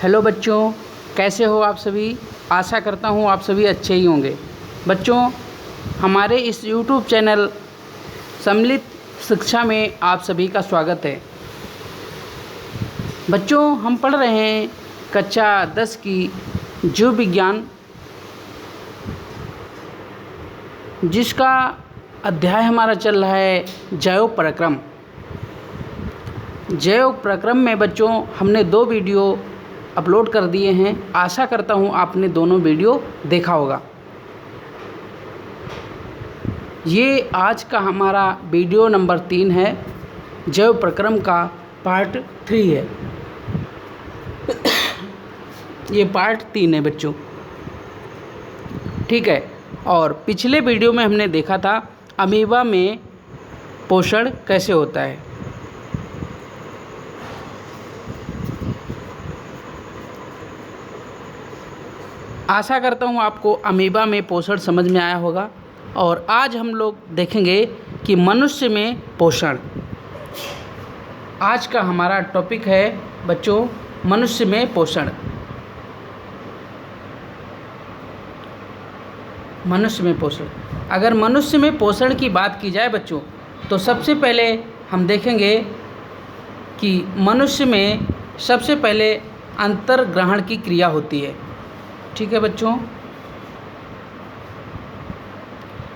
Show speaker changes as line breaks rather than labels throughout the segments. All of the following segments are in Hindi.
हेलो बच्चों, कैसे हो आप सभी। आशा करता हूँ आप सभी अच्छे ही होंगे। बच्चों, हमारे इस YouTube चैनल सम्मिलित शिक्षा में आप सभी का स्वागत है। बच्चों, हम पढ़ रहे हैं कक्षा 10 की जीव विज्ञान, जिसका अध्याय हमारा चल रहा है जैव प्रक्रम। जैव प्रक्रम में बच्चों हमने 2 वीडियो अपलोड कर दिए हैं। आशा करता हूँ आपने दोनों वीडियो देखा होगा। ये आज का हमारा वीडियो नंबर 3 है। जैव प्रक्रम का पार्ट 3 है। ये पार्ट 3 है बच्चों, ठीक है। और पिछले वीडियो में हमने देखा था अमीबा में पोषण कैसे होता है। आशा करता हूँ आपको अमीबा में पोषण समझ में आया होगा। और आज हम लोग देखेंगे कि मनुष्य में पोषण। आज का हमारा टॉपिक है बच्चों मनुष्य में पोषण। मनुष्य में पोषण, अगर मनुष्य में पोषण की बात की जाए बच्चों, तो सबसे पहले हम देखेंगे कि मनुष्य में सबसे पहले अंतर्ग्रहण की क्रिया होती है, ठीक है बच्चों।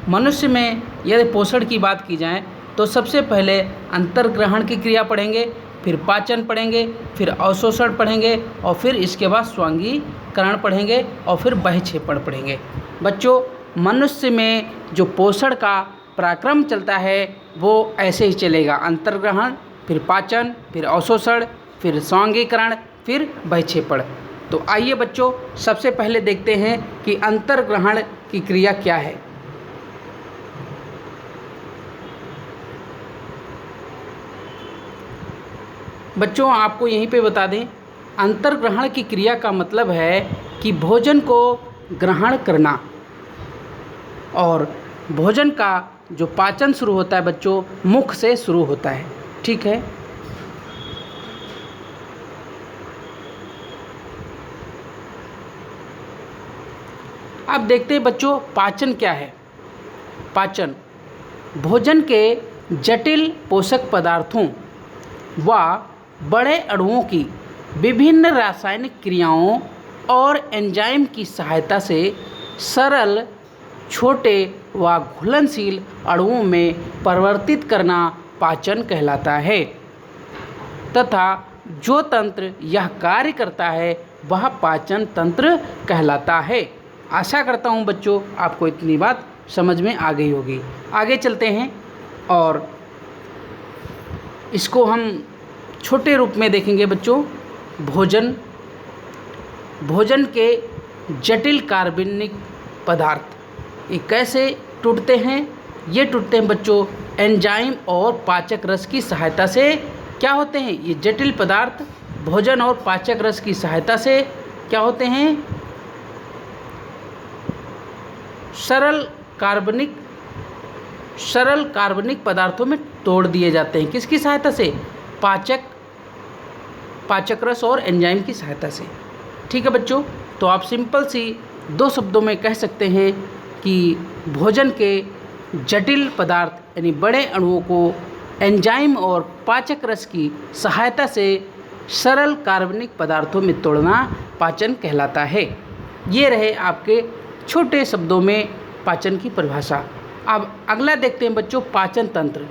मनुष्य में यदि पोषण की बात की जाए तो सबसे पहले अंतर्ग्रहण की क्रिया पढ़ेंगे, फिर पाचन पढ़ेंगे, फिर अवशोषण पढ़ेंगे, और फिर इसके बाद स्वांगीकरण पढ़ेंगे, और फिर बहिक्षेपण पढ़ेंगे। बच्चों, मनुष्य में जो पोषण का पराक्रम चलता है वो ऐसे ही चलेगा। अंतर्ग्रहण, फिर पाचन, फिर अवशोषण, फिर स्वांगीकरण, फिर बहिक्षेपण। तो आइए बच्चों, सबसे पहले देखते हैं कि अंतर्ग्रहण की क्रिया क्या है। बच्चों, आपको यहीं पे बता दें, अंतर्ग्रहण की क्रिया का मतलब है कि भोजन को ग्रहण करना। और भोजन का जो पाचन शुरू होता है बच्चों, मुख से शुरू होता है, ठीक है। अब देखते हैं बच्चों पाचन क्या है। पाचन भोजन के जटिल पोषक पदार्थों व बड़े अणुओं की विभिन्न रासायनिक क्रियाओं और एंजाइम की सहायता से सरल, छोटे व घुलनशील अणुओं में परिवर्तित करना पाचन कहलाता है, तथा जो तंत्र यह कार्य करता है वह पाचन तंत्र कहलाता है। आशा करता हूँ बच्चों आपको इतनी बात समझ में आ गई होगी। आगे चलते हैं और इसको हम छोटे रूप में देखेंगे बच्चों। भोजन के जटिल कार्बनिक पदार्थ ये कैसे टूटते हैं। ये टूटते हैं बच्चों एंजाइम और पाचक रस की सहायता से। क्या होते हैं ये जटिल पदार्थ? भोजन और पाचक रस की सहायता से क्या होते हैं? सरल कार्बनिक पदार्थों में तोड़ दिए जाते हैं। किसकी सहायता से? पाचक रस और एंजाइम की सहायता से, ठीक है बच्चों। तो आप सिंपल सी 2 शब्दों में कह सकते हैं कि भोजन के जटिल पदार्थ यानी बड़े अणुओं को एंजाइम और पाचक रस की सहायता से सरल कार्बनिक पदार्थों में तोड़ना पाचन कहलाता है। ये रहे आपके छोटे शब्दों में पाचन की परिभाषा। अब अगला देखते हैं बच्चों पाचन तंत्र।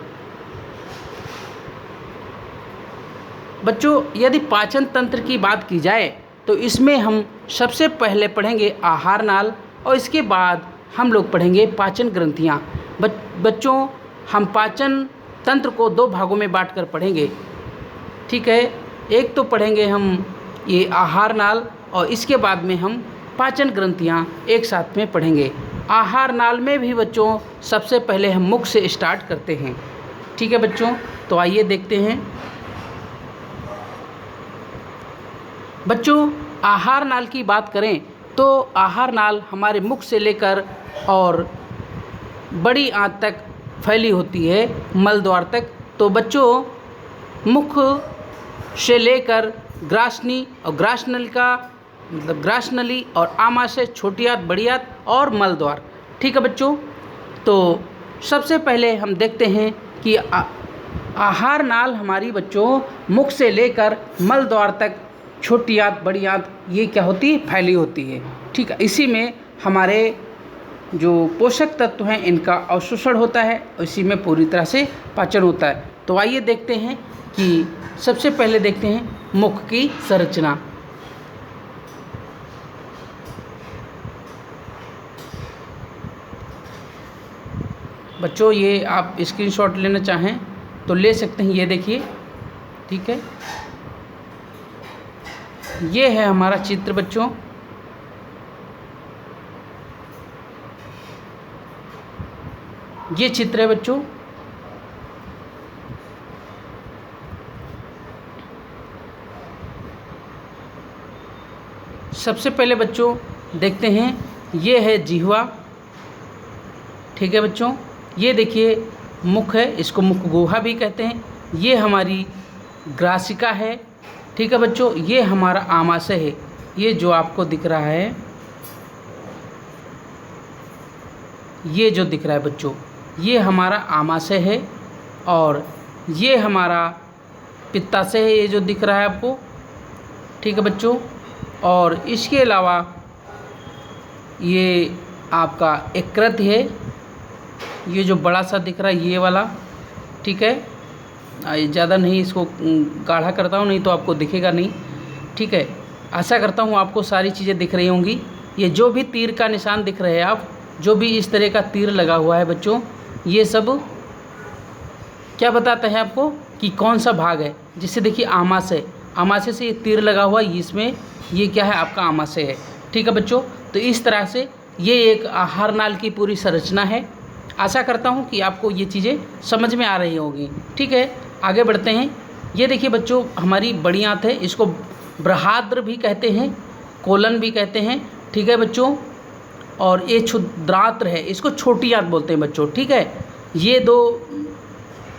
बच्चों, यदि पाचन तंत्र की बात की जाए तो इसमें हम सबसे पहले पढ़ेंगे आहार नाल, और इसके बाद हम लोग पढ़ेंगे पाचन ग्रंथियाँ। बच्चों, हम पाचन तंत्र को 2 भागों में बांटकर पढ़ेंगे, ठीक है। एक तो पढ़ेंगे हम ये आहार नाल, और इसके बाद में हम पाचन ग्रंथियाँ एक साथ में पढ़ेंगे। आहार नाल में भी बच्चों सबसे पहले हम मुख से स्टार्ट करते हैं, ठीक है बच्चों। तो आइए देखते हैं बच्चों। आहार नाल की बात करें तो आहार नाल हमारे मुख से लेकर और बड़ी आंत तक फैली होती है, मल द्वार तक। तो बच्चों मुख से लेकर ग्रासनी और ग्रासनलिका मतलब ग्रासनली और आमाशय, छोटी आंत, बड़ी आंत और मलद्वार। ठीक है बच्चों, तो सबसे पहले हम देखते हैं कि आहार नाल हमारी बच्चों मुख से लेकर मलद्वार तक छोटी आंत, बड़ी आंत ये क्या होती है, फैली होती है। ठीक है, इसी में हमारे जो पोषक तत्व हैं इनका अवशोषण होता है, इसी में पूरी तरह से पाचन होता है। तो आइए देखते हैं कि सबसे पहले देखते हैं मुख की संरचना। बच्चों ये आप स्क्रीनशॉट लेना चाहें तो ले सकते हैं, ये देखिए। ठीक है, ये है हमारा चित्र बच्चों। ये चित्र है बच्चों। सबसे पहले बच्चों देखते हैं, ये है जिह्वा। ठीक है बच्चों, ये देखिए मुख है, इसको मुख गुहा भी कहते हैं। ये हमारी ग्रासिका है। ठीक है बच्चों, ये हमारा आमाशय है। ये जो आपको दिख रहा है, ये जो दिख रहा है बच्चों, ये हमारा आमाशय है। और ये हमारा पित्ताशय है, ये जो दिख रहा है आपको। ठीक है बच्चों, और इसके अलावा ये आपका यकृत है, ये जो बड़ा सा दिख रहा है ये वाला। ठीक है, ज़्यादा नहीं इसको गाढ़ा करता हूँ, नहीं तो आपको दिखेगा नहीं। ठीक है, आशा करता हूँ आपको सारी चीज़ें दिख रही होंगी। ये जो भी तीर का निशान दिख रहे हैं आप, जो भी इस तरह का तीर लगा हुआ है बच्चों, ये सब क्या बताता है आपको कि कौन सा भाग है। जैसे देखिए आमाशय, आमाशय से ये तीर लगा हुआ है, इसमें ये क्या है, आपका आमाशय है। ठीक है बच्चों, तो इस तरह से ये एक आहार नाल की पूरी संरचना है। आशा करता हूँ कि आपको ये चीज़ें समझ में आ रही होंगी। ठीक है, आगे बढ़ते हैं। ये देखिए बच्चों हमारी बड़ी आंत है, इसको बृहद्र भी कहते हैं, कोलन भी कहते हैं। ठीक है बच्चों, और ये क्षुद्रांत्र है, इसको छोटी आंत बोलते हैं बच्चों। ठीक है, ये दो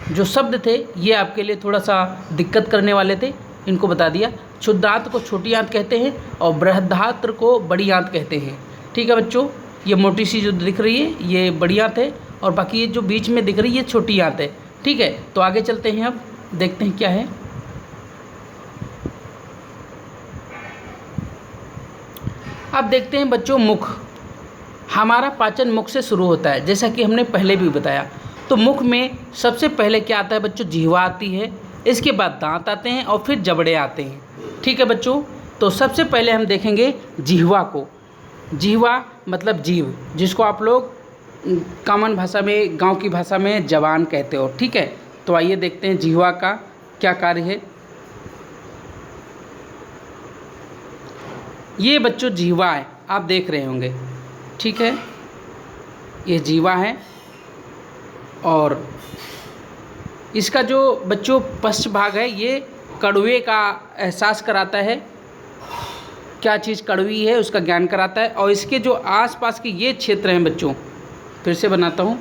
जो शब्द थे ये आपके लिए थोड़ा सा दिक्कत करने वाले थे, इनको बता दिया। क्षुद्रांत्र को छोटी आंत कहते हैं और बृहदात्र को बड़ी आंत कहते हैं। ठीक है बच्चों, ये मोटी सी जो दिख रही है ये बड़ी आंत है, और बाकी ये जो बीच में दिख रही है ये छोटी आंत है। ठीक है, तो आगे चलते हैं, अब देखते हैं क्या है। अब देखते हैं बच्चों मुख। हमारा पाचन मुख से शुरू होता है, जैसा कि हमने पहले भी बताया। तो मुख में सबसे पहले क्या आता है बच्चों, जिह्वा आती है, इसके बाद दांत आते हैं और फिर जबड़े आते हैं। ठीक है बच्चों, तो सबसे पहले हम देखेंगे जिह्वा को। जिह्वा मतलब जीव, जिसको आप लोग कॉमन भाषा में, गांव की भाषा में जबान कहते हो। ठीक है, तो आइए देखते हैं जिह्वा का क्या कार्य है। ये बच्चों जिह्वा है, आप देख रहे होंगे। ठीक है, ये जिह्वा है, और इसका जो बच्चों पश्च भाग है ये कड़वे का एहसास कराता है, क्या चीज़ कड़वी है उसका ज्ञान कराता है। और इसके जो आसपास के ये क्षेत्र हैं बच्चों, फिर से बनाता हूँ,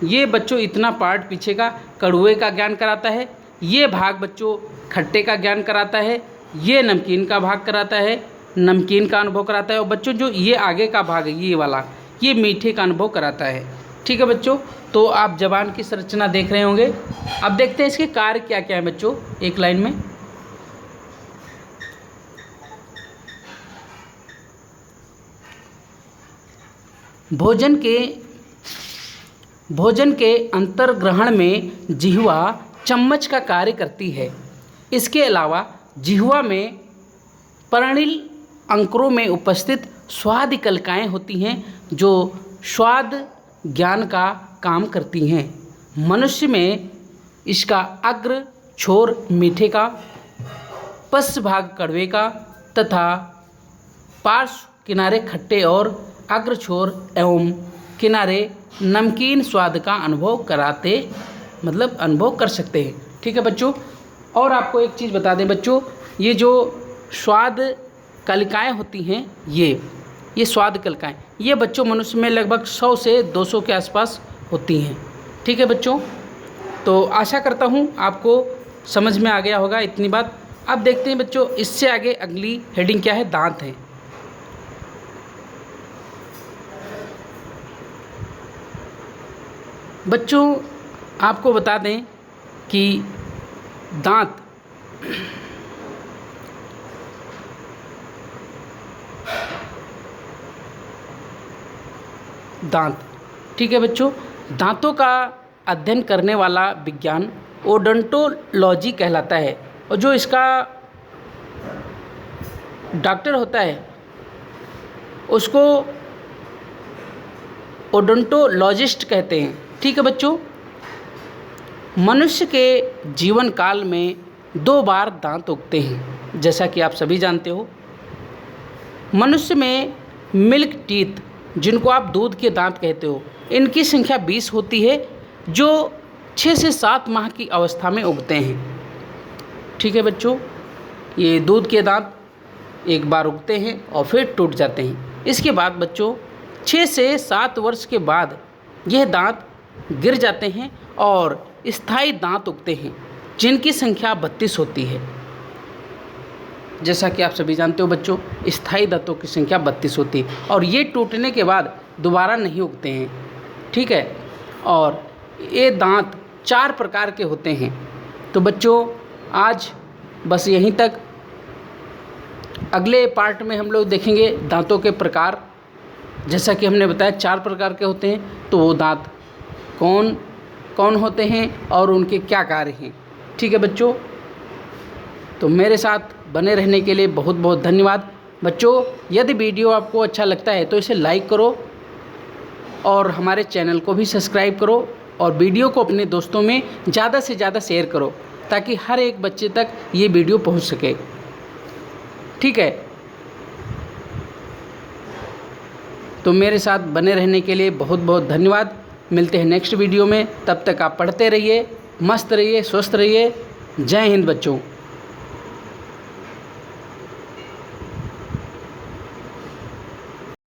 ये बच्चों इतना पार्ट पीछे का कड़वे का ज्ञान कराता है, ये भाग बच्चों खट्टे का ज्ञान कराता है, ये नमकीन का भाग कराता है, नमकीन का अनुभव कराता है, और बच्चों जो ये आगे का भाग है ये वाला, ये मीठे का अनुभव कराता है। ठीक है बच्चों, तो आप जबान की संरचना देख रहे होंगे। अब देखते हैं इसके कार्य क्या क्या है बच्चों, एक लाइन में। भोजन के अंतर्ग्रहण में जिह्वा चम्मच का कार्य करती है। इसके अलावा जिह्वा में पर्णिल अंकुरों में उपस्थित स्वाद कलिकाएँ होती हैं जो स्वाद ज्ञान का काम करती हैं। मनुष्य में इसका अग्र छोर मीठे का, पश्च भाग कड़वे का तथा पार्श्व किनारे खट्टे और अग्र छोर एवं किनारे नमकीन स्वाद का अनुभव कराते, मतलब अनुभव कर सकते हैं। ठीक है बच्चों, और आपको एक चीज़ बता दें बच्चों, ये जो स्वाद कलिकाएँ होती हैं ये स्वाद कलिकाएँ ये बच्चों मनुष्य में लगभग 100 से 200 के आसपास होती हैं। ठीक है बच्चों, तो आशा करता हूँ आपको समझ में आ गया होगा इतनी बात। अब देखते हैं बच्चों, इससे आगे अगली हेडिंग क्या है, दांत है। बच्चों आपको बता दें कि दांत ठीक है बच्चों, दांतों का अध्ययन करने वाला विज्ञान ओडोंटोलॉजी कहलाता है, और जो इसका डॉक्टर होता है उसको ओडोंटोलॉजिस्ट कहते हैं। ठीक है बच्चों, मनुष्य के जीवन काल में 2 बार दांत उगते हैं, जैसा कि आप सभी जानते हो। मनुष्य में मिल्क टीथ, जिनको आप दूध के दांत कहते हो, इनकी संख्या 20 होती है, जो 6 से 7 माह की अवस्था में उगते हैं। ठीक है बच्चों, ये दूध के दांत एक बार उगते हैं और फिर टूट जाते हैं। इसके बाद बच्चों 6 से 7 वर्ष के बाद यह दांत गिर जाते हैं और स्थायी दांत उगते हैं, जिनकी संख्या 32 होती है। जैसा कि आप सभी जानते हो बच्चों, स्थायी दांतों की संख्या 32 होती है और ये टूटने के बाद दोबारा नहीं उगते हैं। ठीक है, और ये दांत 4 प्रकार के होते हैं। तो बच्चों आज बस यहीं तक। अगले पार्ट में हम लोग देखेंगे दांतों के प्रकार। जैसा कि हमने बताया 4 प्रकार के होते हैं, तो वो दांत कौन कौन होते हैं और उनके क्या कार्य हैं। ठीक है बच्चों, तो मेरे साथ बने रहने के लिए बहुत बहुत धन्यवाद। बच्चों यदि वीडियो आपको अच्छा लगता है तो इसे लाइक करो और हमारे चैनल को भी सब्सक्राइब करो, और वीडियो को अपने दोस्तों में ज़्यादा से ज़्यादा शेयर करो, ताकि हर एक बच्चे तक ये वीडियो पहुंच सके। ठीक है, तो मेरे साथ बने रहने के लिए बहुत बहुत धन्यवाद। मिलते हैं नेक्स्ट वीडियो में, तब तक आप पढ़ते रहिए, मस्त रहिए, स्वस्थ रहिए। जय हिंद बच्चों।